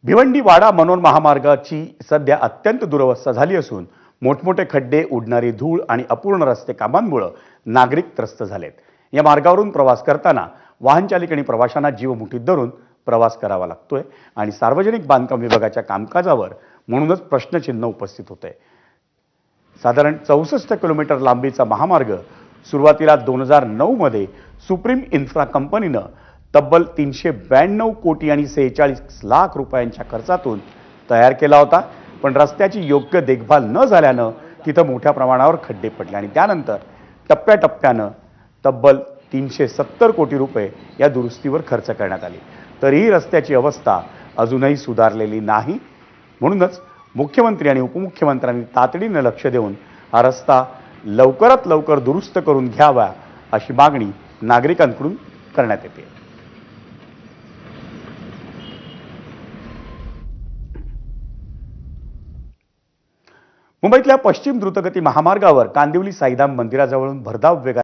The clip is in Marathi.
भिवंडी वाडा मनोर महामार्गाची सध्या अत्यंत दुरवस्था झाली असून मोठमोठे खड्डे, उडणारी धूळ आणि अपूर्ण रस्ते कामांमुळे नागरिक त्रस्त झालेत। या मार्गावरून प्रवास करताना वाहन चालक आणि प्रवाशांना जीव मुठीत धरून प्रवास करावा लागतोय आणि सार्वजनिक बांधकाम विभागाच्या कामकाजावर म्हणूनच प्रश्नचिन्ह उपस्थित होते। साधारण 64 किलोमीटर लांबीचा महामार्ग सुरुवातीला 2009 मध्ये सुप्रीम इन्फ्रा कंपनीने तब्बल 392 कोटी आणि 46 लाख रुपयांच्या खर्चातून तयार केला होता, पण रस्त्याची योग्य देखभाल न झाल्याने तिथे मोठ्या प्रमाणावर खड्डे पडले आणि त्यानंतर टप्प्याटप्प्याने तब्बल 370 कोटी रुपये या दुरुस्तीवर खर्च करण्यात आले। तरीही रस्त्याची अवस्था अजूनही सुधारलेली नाही। म्हणूनच मुख्यमंत्री आणि उपमुख्यमंत्र्यांनी तातडीने लक्ष देऊन हा रस्ता लवकरात लवकर दुरुस्त करून घ्यावा अशी मागणी नागरिकांकडून करण्यात येते। मुंबईतल्या पश्चिम द्रुतगती महामार्गावर कांदिवली साईधाम मंदिराजवळून भरधाव वेगाने